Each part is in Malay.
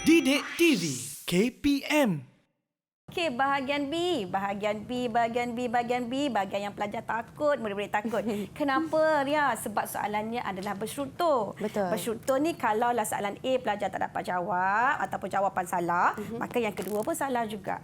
Didik TV KPM. Okey, bahagian B, bahagian yang pelajar takut, murid-murid takut. Kenapa, Ria? Sebab soalannya adalah berstruktur. Betul. Berstruktur ni kalaulah soalan A pelajar tak dapat jawab ataupun jawapan salah, maka yang kedua pun salah juga.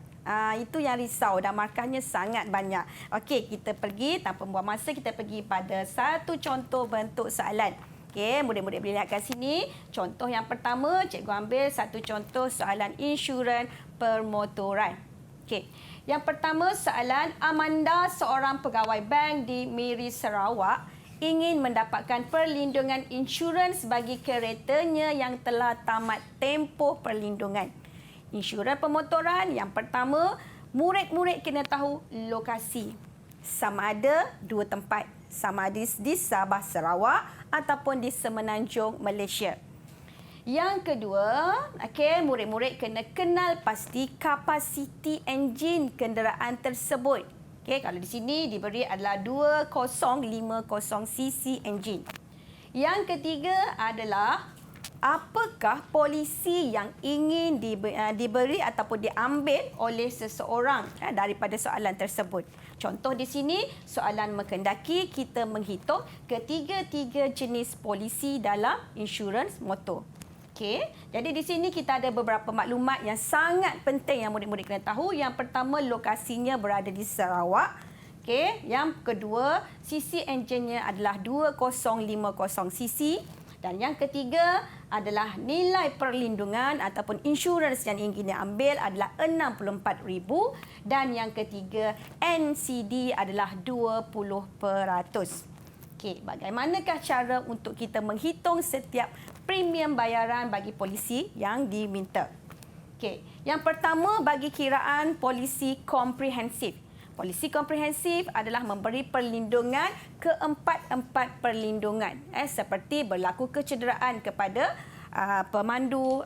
Itu yang risau dan markahnya sangat banyak. Okey, kita pergi tanpa membuang masa, kita pergi pada satu contoh bentuk soalan. Okey, murid-murid boleh lihat kat sini. Contoh yang pertama, cikgu ambil satu contoh soalan insurans permotoran. Okey. Yang pertama, soalan Amanda, seorang pegawai bank di Miri, Sarawak, ingin mendapatkan perlindungan insurans bagi keretanya yang telah tamat tempoh perlindungan. Insurans pemotoran yang pertama, murid-murid kena tahu lokasi. Sama ada dua tempat, sama ada di Sabah, Sarawak ataupun di Semenanjung, Malaysia. Yang kedua, murid-murid kena kenal pasti kapasiti enjin kenderaan tersebut. Kalau di sini diberi adalah 2050 cc enjin. Yang ketiga adalah apakah polisi yang ingin diberi ataupun diambil oleh seseorang daripada soalan tersebut. Contoh di sini, soalan menghendaki kita menghitung ketiga-tiga jenis polisi dalam insurans motor. Okey, jadi di sini kita ada beberapa maklumat yang sangat penting yang murid-murid kena tahu. Yang pertama, lokasinya berada di Sarawak. Okey, yang kedua, cc enjinnya adalah 2050 cc. Dan yang ketiga adalah nilai perlindungan ataupun insurans yang ingin diambil adalah RM64,000. Dan yang ketiga, NCD adalah 20%. Okey, bagaimanakah cara untuk kita menghitung setiap premium bayaran bagi polisi yang diminta? Okey, yang pertama bagi kiraan polisi komprehensif. Polisi komprehensif adalah memberi perlindungan keempat-empat perlindungan seperti berlaku kecederaan kepada pemandu,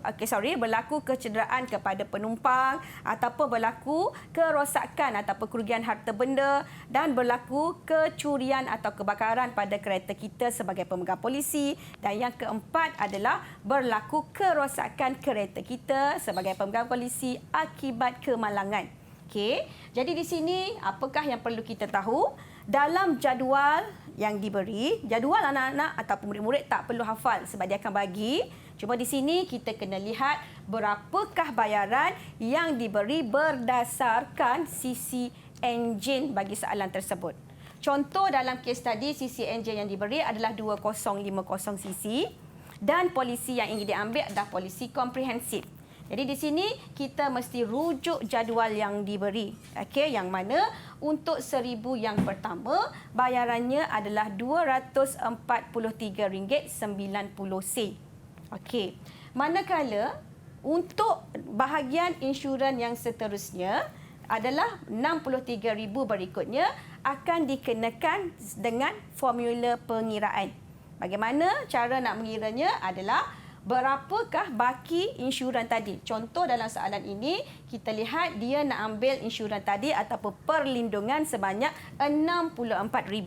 berlaku kecederaan kepada penumpang ataupun berlaku kerosakan ataupun kerugian harta benda dan berlaku kecurian atau kebakaran pada kereta kita sebagai pemegang polisi. Dan yang keempat adalah berlaku kerosakan kereta kita sebagai pemegang polisi akibat kemalangan. Okey, jadi di sini apakah yang perlu kita tahu? Dalam jadual yang diberi, jadual anak-anak ataupun murid-murid tak perlu hafal sebab dia akan bagi. Cuma di sini kita kena lihat berapakah bayaran yang diberi berdasarkan cc enjin bagi soalan tersebut. Contoh dalam kes tadi, cc enjin yang diberi adalah 2050 cc dan polisi yang ingin diambil adalah polisi komprehensif. Jadi di sini kita mesti rujuk jadual yang diberi. Yang mana untuk 1,000 yang pertama bayarannya adalah RM243.90. Manakala untuk bahagian insurans yang seterusnya adalah RM63,000 berikutnya akan dikenakan dengan formula pengiraan. Bagaimana cara nak mengiranya adalah berapakah baki insurans tadi. Contoh dalam soalan ini, kita lihat dia nak ambil insurans tadi ataupun perlindungan sebanyak RM64,000.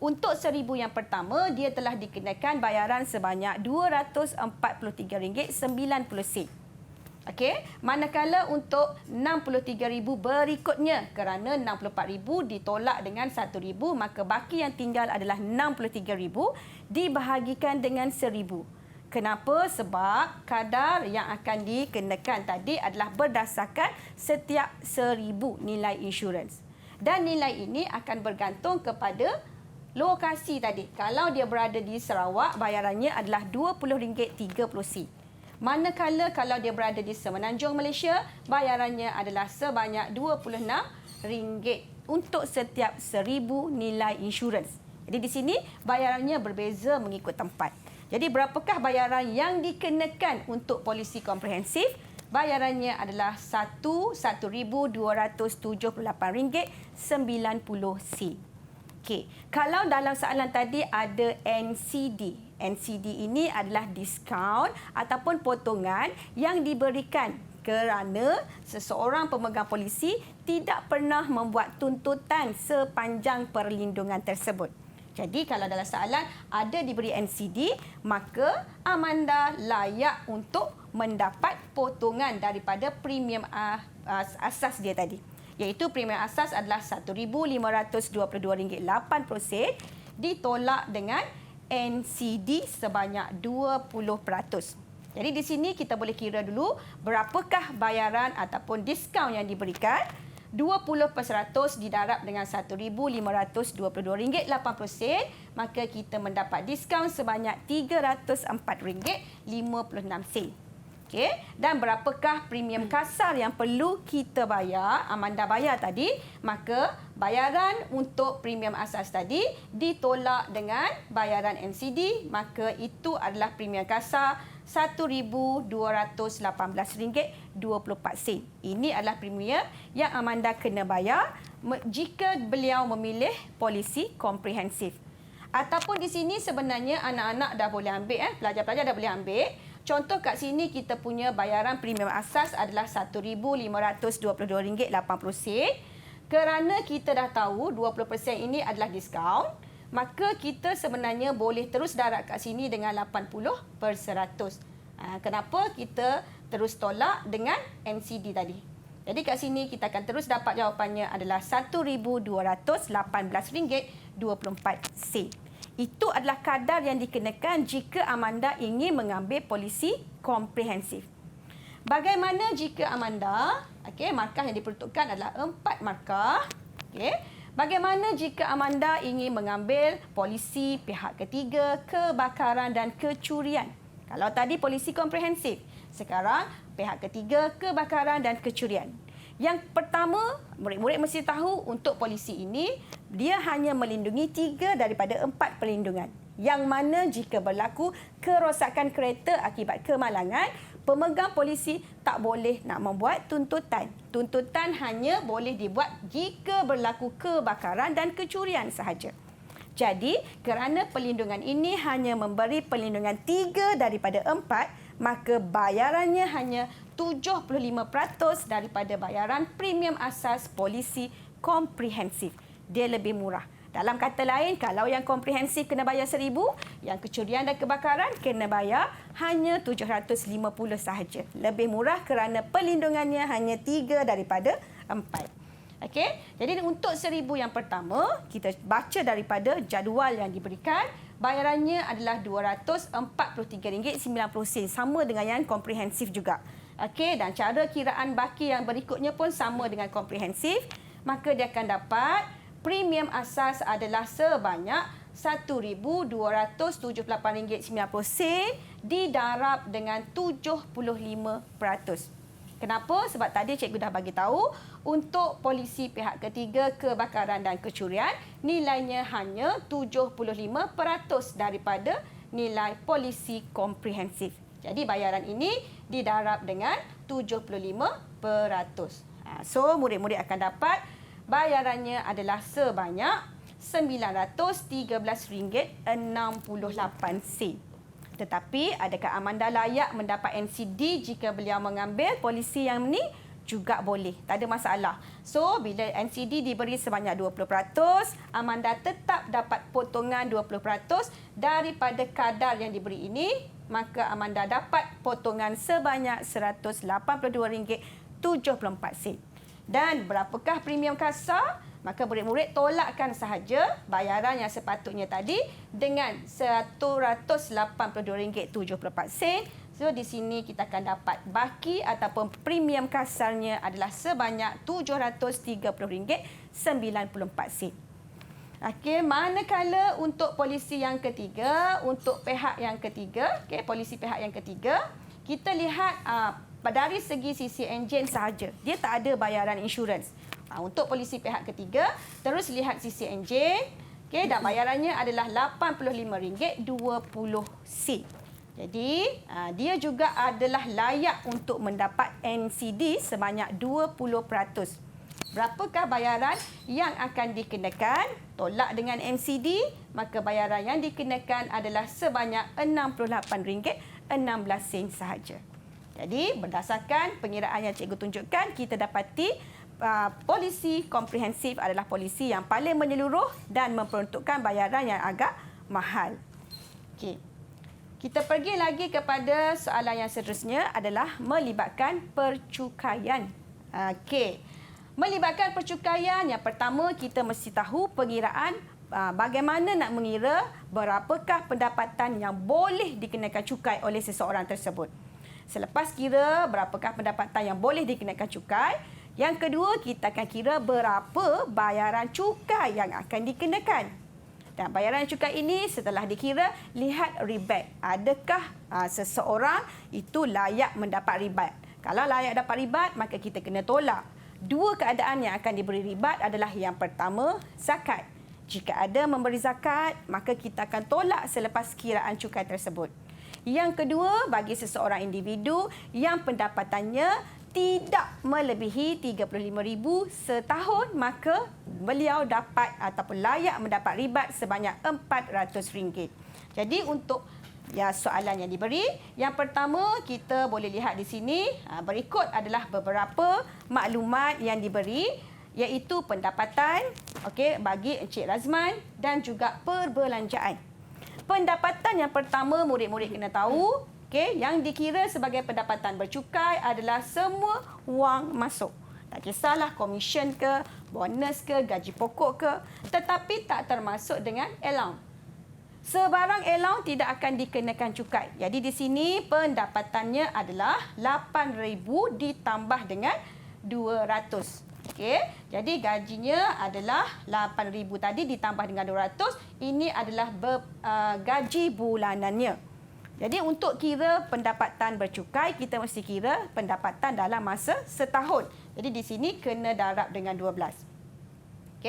Untuk 1,000 yang pertama, dia telah dikenakan bayaran sebanyak RM243.90. Manakala untuk RM63,000 berikutnya, kerana RM64,000 ditolak dengan RM1,000, maka baki yang tinggal adalah RM63,000 dibahagikan dengan RM1,000. Kenapa? Sebab kadar yang akan dikenakan tadi adalah berdasarkan setiap 1,000 nilai insurans. Dan nilai ini akan bergantung kepada lokasi tadi. Kalau dia berada di Sarawak, bayarannya adalah RM20.30. Manakala kalau dia berada di Semenanjung, Malaysia, bayarannya adalah sebanyak RM26 untuk setiap 1,000 nilai insurans. Jadi di sini bayarannya berbeza mengikut tempat. Jadi berapakah bayaran yang dikenakan untuk polisi komprehensif? Bayarannya adalah RM1,278.90. Kalau dalam soalan tadi ada NCD. NCD ini adalah diskaun ataupun potongan yang diberikan kerana seseorang pemegang polisi tidak pernah membuat tuntutan sepanjang perlindungan tersebut. Jadi kalau dalam soalan ada diberi NCD, maka Amanda layak untuk mendapat potongan daripada premium asas dia tadi. Iaitu premium asas adalah RM1,522.80 ditolak dengan NCD sebanyak 20%. Jadi di sini kita boleh kira dulu berapakah bayaran ataupun diskaun yang diberikan. 20% didarab dengan RM1,522.80, maka kita mendapat diskaun sebanyak RM304.56. Okey, dan berapakah premium kasar yang perlu kita bayar, Amanda bayar tadi, maka bayaran untuk premium asas tadi ditolak dengan bayaran NCD, maka itu adalah premium kasar RM1,218.24. Ini adalah premium yang Amanda kena bayar jika beliau memilih polisi komprehensif. Ataupun di sini sebenarnya anak-anak dah boleh ambil, pelajar-pelajar dah boleh ambil. Contoh kat sini kita punya bayaran premium asas adalah RM1,522.80. Kerana kita dah tahu 20% ini adalah diskaun, maka kita sebenarnya boleh terus darab kat sini dengan 80%. Kenapa kita terus tolak dengan NCD tadi? Jadi kat sini kita akan terus dapat jawapannya adalah RM1,218.24. Itu adalah kadar yang dikenakan jika Amanda ingin mengambil polisi komprehensif. Bagaimana jika Amanda, markah yang diperuntukkan adalah 4 markah. Bagaimana jika Amanda ingin mengambil polisi pihak ketiga, kebakaran dan kecurian? Kalau tadi polisi komprehensif, sekarang pihak ketiga, kebakaran dan kecurian. Yang pertama, murid-murid mesti tahu untuk polisi ini, dia hanya melindungi 3 daripada 4 perlindungan. Yang mana jika berlaku kerosakan kereta akibat kemalangan, pemegang polisi tak boleh nak membuat tuntutan. Tuntutan hanya boleh dibuat jika berlaku kebakaran dan kecurian sahaja. Jadi, kerana perlindungan ini hanya memberi perlindungan 3 daripada 4, maka bayarannya hanya 75% daripada bayaran premium asas polisi komprehensif. Dia lebih murah. Dalam kata lain, kalau yang komprehensif kena bayar RM1,000, yang kecurian dan kebakaran kena bayar hanya RM750 sahaja. Lebih murah kerana perlindungannya hanya 3 daripada 4. Okey, jadi untuk RM1,000 yang pertama, kita baca daripada jadual yang diberikan, bayarannya adalah RM243.90, sama dengan yang komprehensif juga. Okey, dan cara kiraan baki yang berikutnya pun sama dengan komprehensif, maka dia akan dapat premium asas adalah sebanyak RM1,278.90 didarab dengan 75%. Kenapa? Sebab tadi cikgu dah bagi tahu untuk polisi pihak ketiga, kebakaran dan kecurian, nilainya hanya 75% daripada nilai polisi komprehensif. Jadi bayaran ini didarab dengan 75%. So, murid-murid akan dapat bayarannya adalah sebanyak RM19.68. Tetapi adakah Amanda layak mendapat NCD jika beliau mengambil polisi yang ni? Juga boleh, tak ada masalah. So, bila NCD diberi sebanyak 20%, Amanda tetap dapat potongan 20% daripada kadar yang diberi ini, maka Amanda dapat potongan sebanyak RM182.74. Dan berapakah premium kasar? Maka murid-murid tolakkan sahaja bayaran yang sepatutnya tadi dengan RM182.74. So, di sini kita akan dapat baki ataupun premium kasarnya adalah sebanyak RM730.94. Okey, manakala untuk polisi yang ketiga, untuk pihak yang ketiga, polisi pihak yang ketiga, kita lihat dari segi sisi enjin sahaja. Dia tak ada bayaran insurans. Untuk polisi pihak ketiga, terus lihat sisi enjin. Dan bayarannya adalah RM85.20. Jadi, dia juga adalah layak untuk mendapat NCD sebanyak 20%. Berapakah bayaran yang akan dikenakan? Tolak dengan NCD, maka bayaran yang dikenakan adalah sebanyak RM68.16 sahaja. Jadi, berdasarkan pengiraan yang cikgu tunjukkan, kita dapati polisi komprehensif adalah polisi yang paling menyeluruh dan memperuntukkan bayaran yang agak mahal. Okey. Kita pergi lagi kepada soalan yang seterusnya adalah melibatkan percukaian. Okey. Melibatkan percukaian, yang pertama kita mesti tahu pengiraan bagaimana nak mengira berapakah pendapatan yang boleh dikenakan cukai oleh seseorang tersebut. Selepas kira berapakah pendapatan yang boleh dikenakan cukai, yang kedua kita akan kira berapa bayaran cukai yang akan dikenakan. Dan bayaran cukai ini setelah dikira, lihat rebate. Adakah seseorang itu layak mendapat rebate? Kalau layak dapat rebate, maka kita kena tolak. Dua keadaan yang akan diberi rebate adalah yang pertama, zakat. Jika ada memberi zakat, maka kita akan tolak selepas kiraan cukai tersebut. Yang kedua, bagi seseorang individu yang pendapatannya tidak melebihi RM35,000 setahun, maka beliau dapat ataupun layak mendapat rebate sebanyak RM400. Jadi untuk soalan yang diberi, yang pertama kita boleh lihat di sini, berikut adalah beberapa maklumat yang diberi, iaitu pendapatan bagi Encik Razman dan juga perbelanjaan. Pendapatan yang pertama murid-murid kena tahu, yang dikira sebagai pendapatan bercukai adalah semua wang masuk. Tak kisahlah komisen ke, bonus ke, gaji pokok ke, tetapi tak termasuk dengan allowance. Sebarang allowance tidak akan dikenakan cukai. Jadi di sini pendapatannya adalah RM8,000 ditambah dengan RM200. Jadi gajinya adalah RM8,000 tadi ditambah dengan RM200. Ini adalah gaji bulanannya. Jadi untuk kira pendapatan bercukai, kita mesti kira pendapatan dalam masa setahun. Jadi di sini kena darab dengan 12.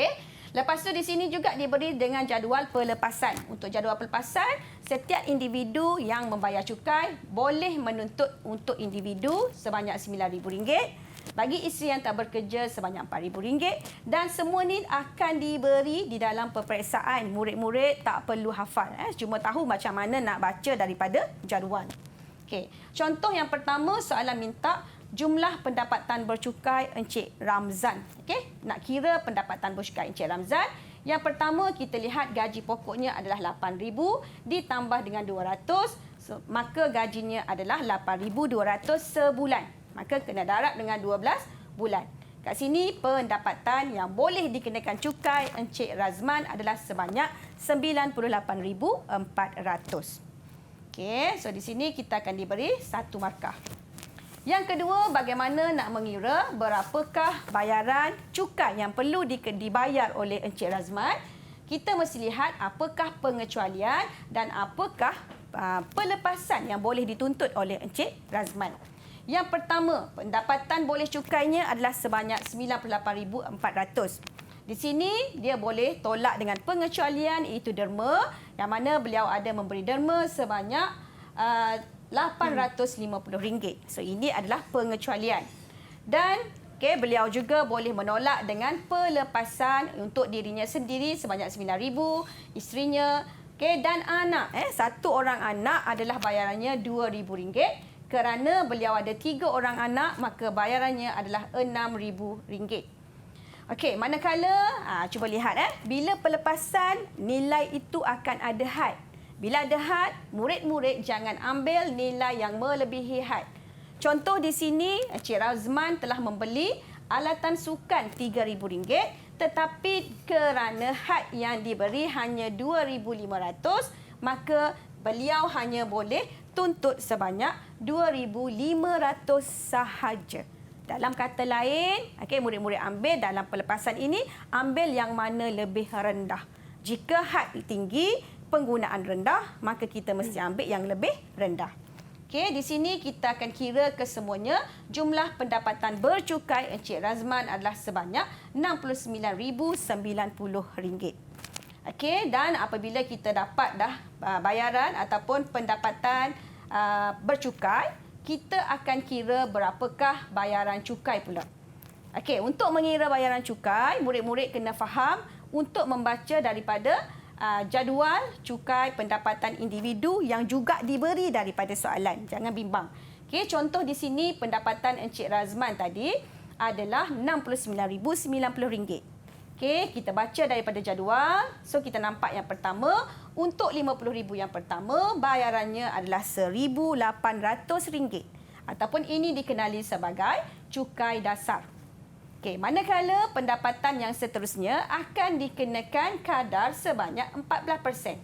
Lepas tu di sini juga diberi dengan jadual pelepasan. Untuk jadual pelepasan, setiap individu yang membayar cukai boleh menuntut untuk individu sebanyak RM9,000. Bagi isteri yang tak bekerja sebanyak RM4,000. Dan semua ni akan diberi di dalam peperiksaan. Murid-murid tak perlu hafal. Cuma tahu macam mana nak baca daripada jadual. Contoh yang pertama, soalan minta jumlah pendapatan bercukai Encik Ramzan. Nak kira pendapatan bercukai Encik Ramzan. Yang pertama, kita lihat gaji pokoknya adalah RM8,000 ditambah dengan RM200. Maka gajinya adalah RM8,200 sebulan. Maka kena darab dengan 12 bulan. Kat sini pendapatan yang boleh dikenakan cukai Encik Razman adalah sebanyak RM98,400. So di sini kita akan diberi 1 markah. Yang kedua, bagaimana nak mengira berapakah bayaran cukai yang perlu dibayar oleh Encik Razman. Kita mesti lihat apakah pengecualian dan apakah pelepasan yang boleh dituntut oleh Encik Razman. Yang pertama, pendapatan boleh cukainya adalah sebanyak RM98,400. Di sini dia boleh tolak dengan pengecualian, iaitu derma, yang mana beliau ada memberi derma sebanyak RM850. So ini adalah pengecualian. Dan beliau juga boleh menolak dengan pelepasan untuk dirinya sendiri sebanyak RM9,000, isterinya dan anak. Satu orang anak adalah bayarannya RM2,000. Kerana beliau ada 3 orang anak, maka bayarannya adalah RM6,000. Manakala, cuba lihat bila pelepasan, nilai itu akan ada had. Bila ada had, murid-murid jangan ambil nilai yang melebihi had. Contoh di sini, Encik Razman telah membeli alatan sukan RM3,000, tetapi kerana had yang diberi hanya RM2,500, maka beliau hanya boleh tuntut sebanyak RM2,500 sahaja. Dalam kata lain, murid-murid ambil dalam pelepasan ini, ambil yang mana lebih rendah. Jika had tinggi, penggunaan rendah, maka kita mesti ambil yang lebih rendah. Di sini kita akan kira kesemuanya. Jumlah pendapatan bercukai Encik Razman adalah sebanyak RM69,090. Dan apabila kita dapat dah bayaran ataupun pendapatan bercukai, kita akan kira berapakah bayaran cukai pula. Untuk mengira bayaran cukai, murid-murid kena faham untuk membaca daripada jadual cukai pendapatan individu yang juga diberi daripada soalan. Jangan bimbang. Contoh di sini pendapatan Encik Razman tadi adalah RM69,090. Okey, kita baca daripada jadual. So, kita nampak yang pertama, untuk RM50,000 yang pertama, bayarannya adalah RM1,800. Ataupun ini dikenali sebagai cukai dasar. Okey, manakala pendapatan yang seterusnya akan dikenakan kadar sebanyak 14%.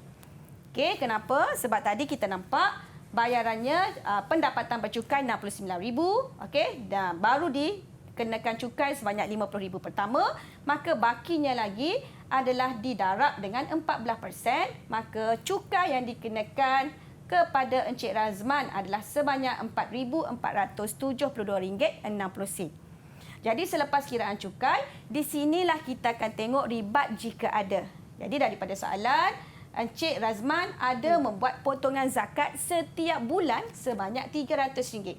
Okey, kenapa? Sebab tadi kita nampak bayarannya pendapatan bercukai RM69,000, okey, dan baru dikenakan cukai sebanyak RM50,000 pertama, maka bakinya lagi adalah didarab dengan 14%, maka cukai yang dikenakan kepada Encik Razman adalah sebanyak RM4,472.60. Jadi selepas kiraan cukai, di sinilah kita akan tengok ribat jika ada. Jadi daripada soalan, Encik Razman ada membuat potongan zakat setiap bulan sebanyak RM300.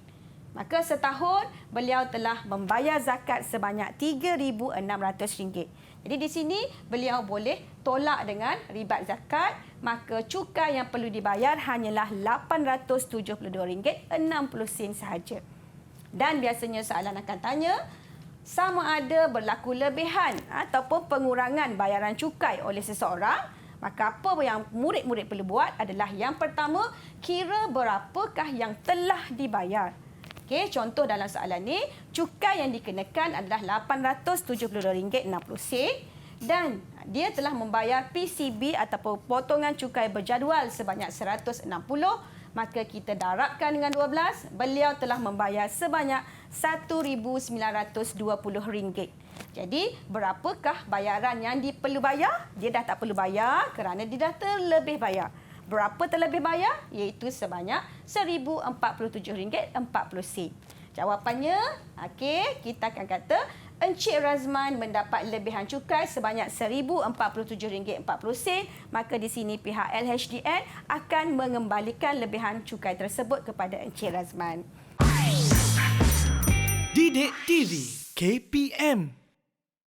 Maka setahun beliau telah membayar zakat sebanyak RM3,600. Jadi di sini beliau boleh tolak dengan ribat zakat, maka cukai yang perlu dibayar hanyalah RM872.60 sahaja. Dan biasanya soalan akan tanya, sama ada berlaku lebihan ataupun pengurangan bayaran cukai oleh seseorang, maka apa yang murid-murid perlu buat adalah yang pertama, kira berapakah yang telah dibayar. Okey, contoh dalam soalan ni, cukai yang dikenakan adalah RM872.60 dan dia telah membayar PCB ataupun potongan cukai berjadual sebanyak RM160, maka kita darabkan dengan 12, beliau telah membayar sebanyak RM1,920. Jadi, berapakah bayaran yang diperlu bayar? Dia dah tak perlu bayar kerana dia dah terlebih bayar. Berapa terlebih bayar? Iaitu sebanyak RM1,047.40. Jawapannya, okey, kita akan kata Encik Razman mendapat lebihan cukai sebanyak RM1,047.40, maka di sini pihak LHDN akan mengembalikan lebihan cukai tersebut kepada Encik Razman. Didik TV KPM